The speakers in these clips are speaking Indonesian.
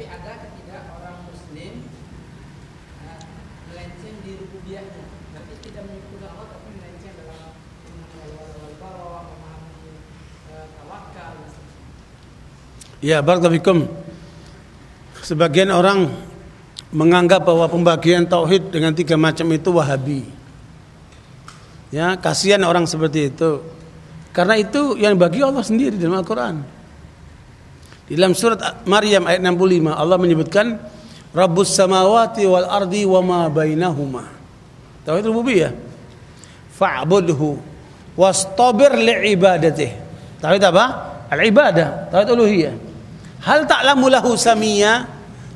Tapi ada ketiga orang muslim melenceng di rububiyahnya. Tapi tidak menyebut Allah, tapi melenceng dalam wal-bara, memahami tawakal. Ya, barakallahu fikum. Sebagian orang menganggap bahwa pembagian tauhid dengan 3 macam itu Wahabi. Ya, kasihan orang seperti itu. Karena itu yang bagi Allah sendiri dalam Al-Qur'an. Di dalam surat Maryam ayat 65 Allah menyebutkan Rabbus samawati wal ardi wa ma bainahuma. Tauhid rububiyah. Fa'budhu wastabir li'ibadatih. Tauhid apa? Al-ibadah, tauhid uluhiyah. Hal ta'lamu lahu samiyya?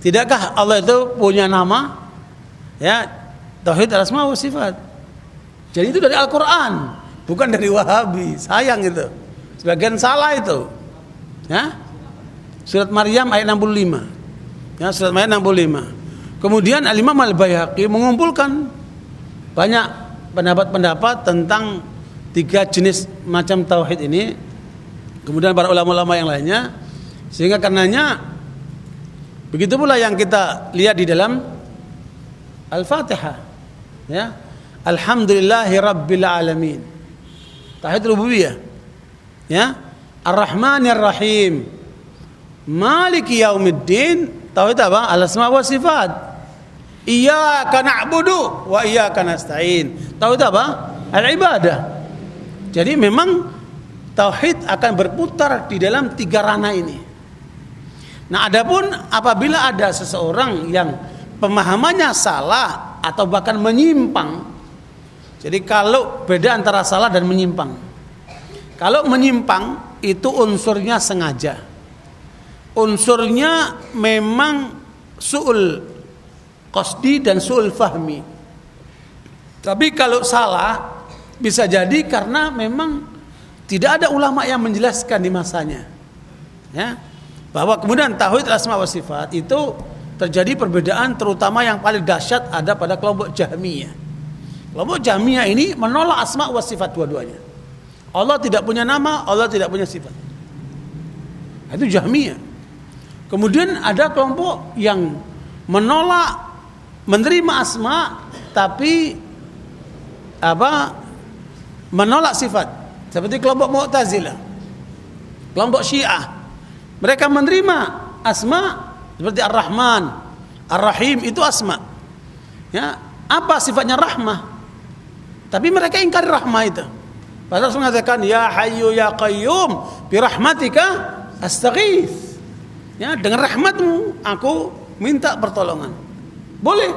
Tidakkah Allah itu punya nama? Ya, tauhid al-asma wa sifat. Jadi itu dari Al-Qur'an, bukan dari Wahabi. Sayang itu. Sebagian salah itu. Ya. Surat Maryam ayat 65. Ya, surat Maryam 65. Kemudian Al-Imam Al-Baihaqi mengumpulkan banyak pendapat-pendapat tentang 3 jenis macam tauhid ini. Kemudian para ulama-ulama yang lainnya, sehingga karenanya begitu pula yang kita lihat di dalam Al-Fatihah. Ya. Alhamdulillahi Rabbil Alamin. Tauhid rububiyah. Ya. Ar-Rahmanir Rahim. Maliki Yaumiddin. Tauhid apa? Al-asma wa sifat. Iyyaka na'budu wa iyyaka nasta'in. Tauhid apa? Al-ibadah. Jadi memang tauhid akan berputar di dalam 3 ranah ini. Nah, adapun apabila ada seseorang yang pemahamannya salah atau bahkan menyimpang. Jadi kalau beda antara salah dan menyimpang. Kalau menyimpang itu unsurnya sengaja. Unsurnya memang su'ul qasdi dan su'ul fahmi. Tapi kalau salah bisa jadi karena memang tidak ada ulama yang menjelaskan di masanya. Ya. Bahwa kemudian tauhid asma wa sifat itu terjadi perbedaan, terutama yang paling dahsyat ada pada kelompok Jahmiyah. Kelompok Jahmiyah ini menolak asma wa sifat dua-duanya. Allah tidak punya nama, Allah tidak punya sifat. Itu Jahmiyah. Kemudian ada kelompok yang menolak menerima asma tapi menolak sifat. Seperti kelompok Mu'tazilah, kelompok Syiah. Mereka menerima asma seperti Ar-Rahman, Ar-Rahim, itu asma. Ya, apa sifatnya rahmah? Tapi mereka ingkari rahmah itu. Padahal Rasul mengatakan ya Hayyu ya Qayyum bi rahmatika astaghits. Ya, dengan rahmatmu aku minta pertolongan. Boleh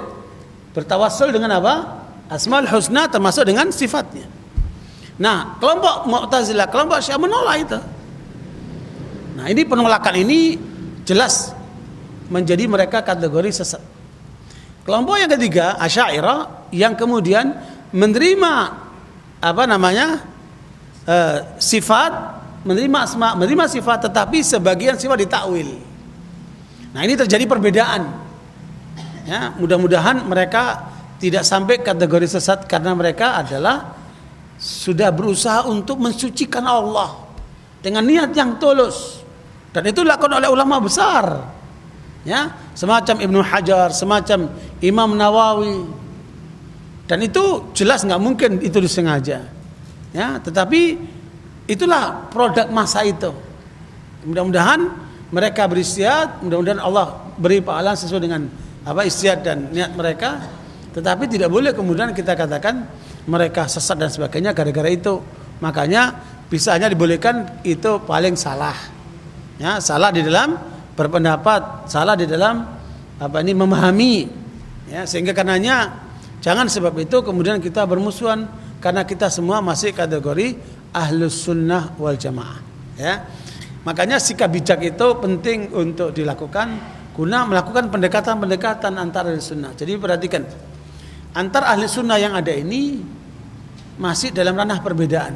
bertawassul dengan apa? Asmaul husna termasuk dengan sifatnya. Nah, kelompok Mu'tazilah, kelompok Syiah menolak itu. Nah, ini penolakan ini jelas menjadi mereka kategori sesat. Kelompok yang ketiga, Asy'ariyah, yang kemudian menerima sifat, menerima asma, menerima sifat, tetapi sebagian sifat ditakwil. Nah, ini terjadi perbedaan. Ya, mudah-mudahan mereka tidak sampai kategori sesat karena mereka adalah sudah berusaha untuk mensucikan Allah dengan niat yang tulus, dan itu dilakukan oleh ulama besar, ya, semacam Ibnu Hajar, semacam Imam Nawawi, dan itu jelas nggak mungkin itu disengaja, ya, tetapi itulah produk masa itu. Mudah-mudahan mereka beristiad, mudah-mudahan Allah beri pahala sesuai dengan istiad dan niat mereka, tetapi tidak boleh kemudian kita katakan mereka sesat dan sebagainya gara-gara itu. Makanya bisa hanya dibolehkan itu paling salah. Ya, salah di dalam berpendapat, salah di dalam memahami. Ya, sehingga karenanya jangan sebab itu kemudian kita bermusuhan, karena kita semua masih kategori ahlus sunnah wal jamaah. Ya. Makanya sikap bijak itu penting untuk dilakukan guna melakukan pendekatan-pendekatan antara ahli sunnah. Jadi perhatikan, antar ahli sunnah yang ada ini masih dalam ranah perbedaan,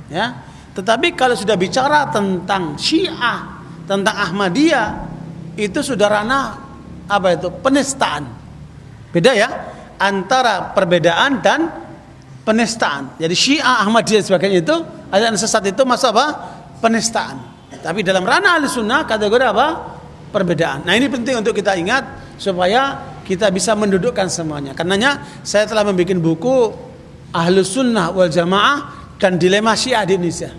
ya. Tetapi kalau sudah bicara tentang Syiah, tentang Ahmadiyah, itu sudah ranah penistaan. Beda ya antara perbedaan dan penistaan. Jadi Syiah, Ahmadiyah sebagainya itu aliran sesat itu masuk penistaan. Tapi dalam ranah ahli sunnah kategori perbedaan. Nah, ini penting untuk kita ingat supaya kita bisa mendudukkan semuanya. Karenanya saya telah membuat buku Ahlus Sunnah wal Jamaah dan Dilema Syiah di Indonesia.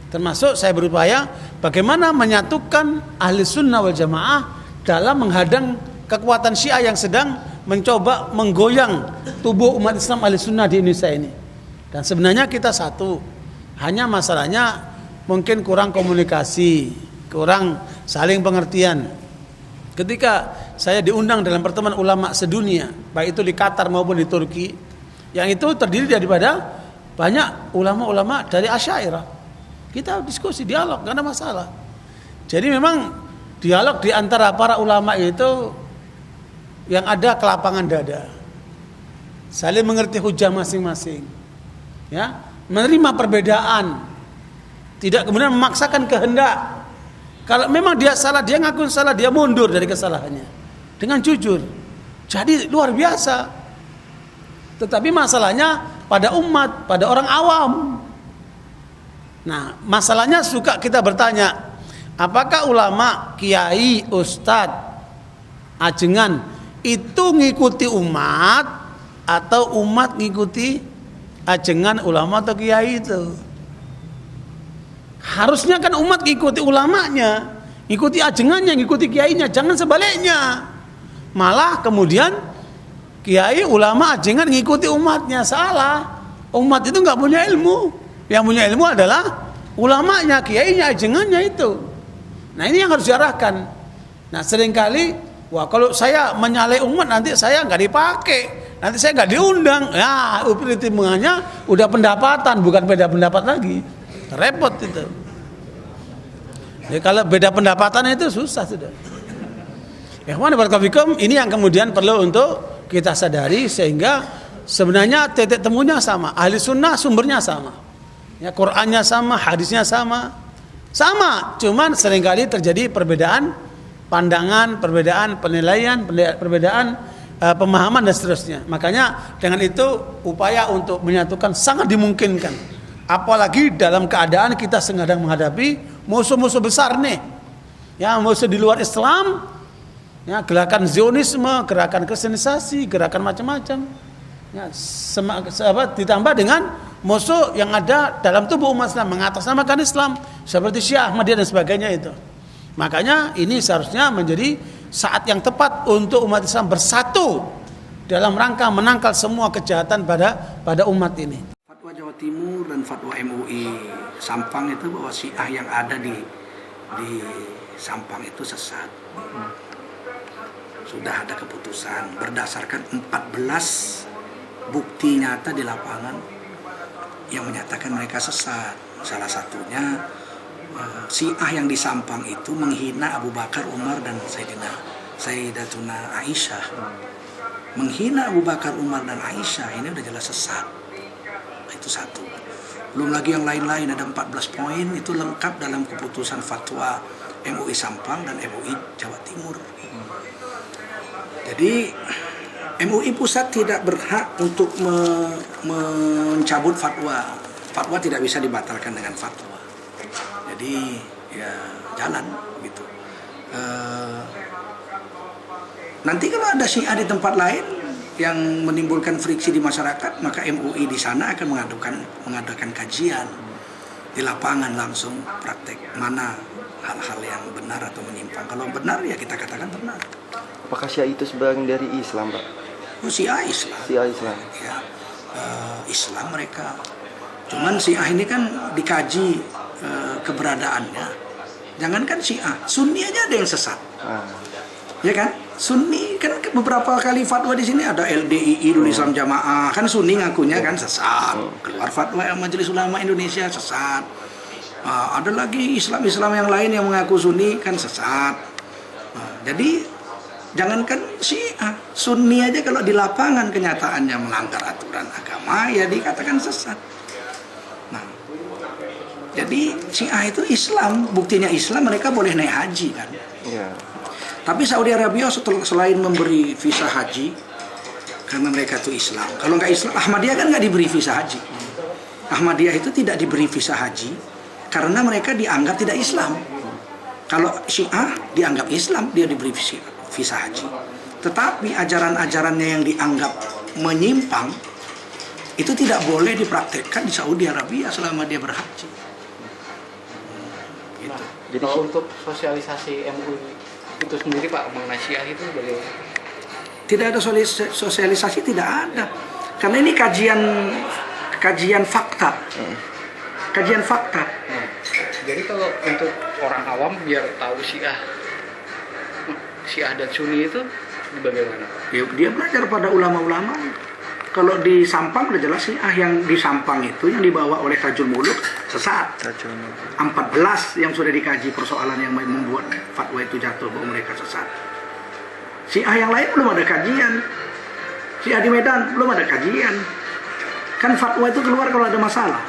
Termasuk saya berupaya bagaimana menyatukan Ahlus Sunnah wal Jamaah dalam menghadang kekuatan Syiah yang sedang mencoba menggoyang tubuh umat Islam Ahlus Sunnah di Indonesia ini. Dan sebenarnya kita satu, hanya masalahnya mungkin kurang komunikasi, kurang saling pengertian. Ketika saya diundang dalam pertemuan ulama sedunia, baik itu di Qatar maupun di Turki, yang itu terdiri daripada banyak ulama-ulama dari Asy'ariyah. Kita diskusi, dialog, gak ada masalah. Jadi memang dialog di antara para ulama itu yang ada kelapangan dada, saling mengerti hujah masing-masing, ya, menerima perbedaan, tidak kemudian memaksakan kehendak. Kalau memang dia salah, dia ngaku salah, dia mundur dari kesalahannya dengan jujur. Jadi luar biasa. Tetapi masalahnya pada umat, pada orang awam. Nah, masalahnya suka kita bertanya, apakah ulama, kiai, ustadz, ajengan itu ngikuti umat atau umat ngikuti ajengan ulama atau kiai itu? Harusnya kan umat ngikuti ulamanya, ngikuti ajengannya, ngikuti kiainya, jangan sebaliknya. Malah kemudian kiai, ulama, ajengan ngikuti umatnya. Salah. Umat itu nggak punya ilmu. Yang punya ilmu adalah ulamanya, kiainya, ajengannya itu. Nah, ini yang harus diarahkan. Nah, seringkali wah, kalau saya menyalai umat nanti saya nggak dipakai, nanti saya nggak diundang. Ya, pertimbangannya udah pendapatan, bukan beda pendapat lagi. Repot itu. Ya, kalau beda pendapatan itu susah sudah. Ikhwan barakallahu ini yang kemudian perlu untuk kita sadari, sehingga sebenarnya titik temunya sama. Ahli sunnah sumbernya sama. Ya, Qur'annya sama, hadisnya sama. Sama, cuman seringkali terjadi perbedaan pandangan, perbedaan penilaian, perbedaan pemahaman dan seterusnya. Makanya dengan itu upaya untuk menyatukan sangat dimungkinkan. Apalagi dalam keadaan kita sedang menghadapi musuh-musuh besar nih. Ya, musuh di luar Islam, ya, gerakan Zionisme, gerakan kristenisasi, gerakan macam-macam. Ya, ditambah dengan musuh yang ada dalam tubuh umat Islam mengatasnamakan Islam seperti Syiah, Ahmadiyah dan sebagainya itu. Makanya ini seharusnya menjadi saat yang tepat untuk umat Islam bersatu dalam rangka menangkal semua kejahatan pada umat ini. Fatwa Jawa Timur dan fatwa MUI Sampang itu bahwa Syiah yang ada di Sampang itu sesat. Sudah ada keputusan berdasarkan 14 bukti nyata di lapangan yang menyatakan mereka sesat. Salah satunya Syiah yang di Sampang itu menghina Abu Bakar, Umar dan Sayyidatuna Aisyah. Menghina Abu Bakar, Umar dan Aisyah ini udah jelas sesat. Itu satu. Belum lagi yang lain-lain, ada 14 poin itu lengkap dalam keputusan fatwa MUI Sampang dan MUI Jawa Timur. Jadi MUI pusat tidak berhak untuk mencabut fatwa. Fatwa tidak bisa dibatalkan dengan fatwa. Jadi ya jalan gitu. Nanti kalau ada Syiah di tempat lain yang menimbulkan friksi di masyarakat, maka MUI di sana akan mengadakan kajian di lapangan langsung praktek mana hal-hal yang benar atau menyimpang. Kalau benar ya kita katakan benar. Apakah Syiah itu sebagian dari Islam, Pak? Oh, Syiah Islam. Syiah Islam. Ya, Islam mereka. Cuman Syiah ini kan dikaji keberadaannya. Jangankan Syiah, Sunni aja ada yang sesat. Ya kan? Sunni kan beberapa kali fatwa di sini ada LDII, Darul Islam Jamaah, kan Sunni ngakunya kan sesat. Keluar fatwa Majelis Ulama Indonesia sesat. Ada lagi Islam yang lain yang mengaku Sunni kan sesat. Jadi jangankan Syiah, Sunni aja kalau di lapangan kenyataannya melanggar aturan agama ya dikatakan sesat. Nah, jadi Syiah itu Islam, buktinya Islam mereka boleh naik haji kan. Ya. Tapi Saudi Arabia selain memberi visa haji karena mereka itu Islam. Kalau nggak Islam, Ahmadiyah kan nggak diberi visa haji. Ahmadiyah itu tidak diberi visa haji karena mereka dianggap tidak Islam. Kalau Syiah dianggap Islam, dia diberi visa haji. Tetapi ajaran-ajarannya yang dianggap menyimpang itu tidak boleh dipraktekkan di Saudi Arabia selama dia berhaji. Nah, jadi kalau untuk sosialisasi MUI itu sendiri Pak mengenai Syiah itu bagaimana? Tidak ada sosialisasi, tidak ada. Karena ini kajian fakta. Kajian fakta. Nah, jadi kalau untuk orang awam biar tahu Syiah dan Sunni itu bagaimana? Ya, dia belajar pada ulama-ulama. Kalau di Sampang udah jelas Syiah, yang di Sampang itu yang dibawa oleh Tajul Muluk sesat. 14 yang sudah dikaji persoalan yang membuat fatwa itu jatuh bahwa mereka sesat. Syiah yang lain belum ada kajian. Syiah di Medan belum ada kajian. Kan fatwa itu keluar kalau ada masalah.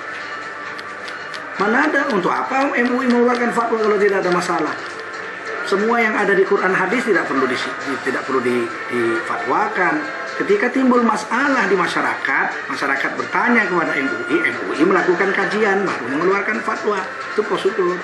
Mana ada, untuk apa MUI mengeluarkan fatwa kalau tidak ada masalah? Semua yang ada di Quran hadis tidak perlu difatwakan. Ketika timbul masalah di masyarakat bertanya kepada MUI melakukan kajian baru mengeluarkan fatwa. Itu prosedur.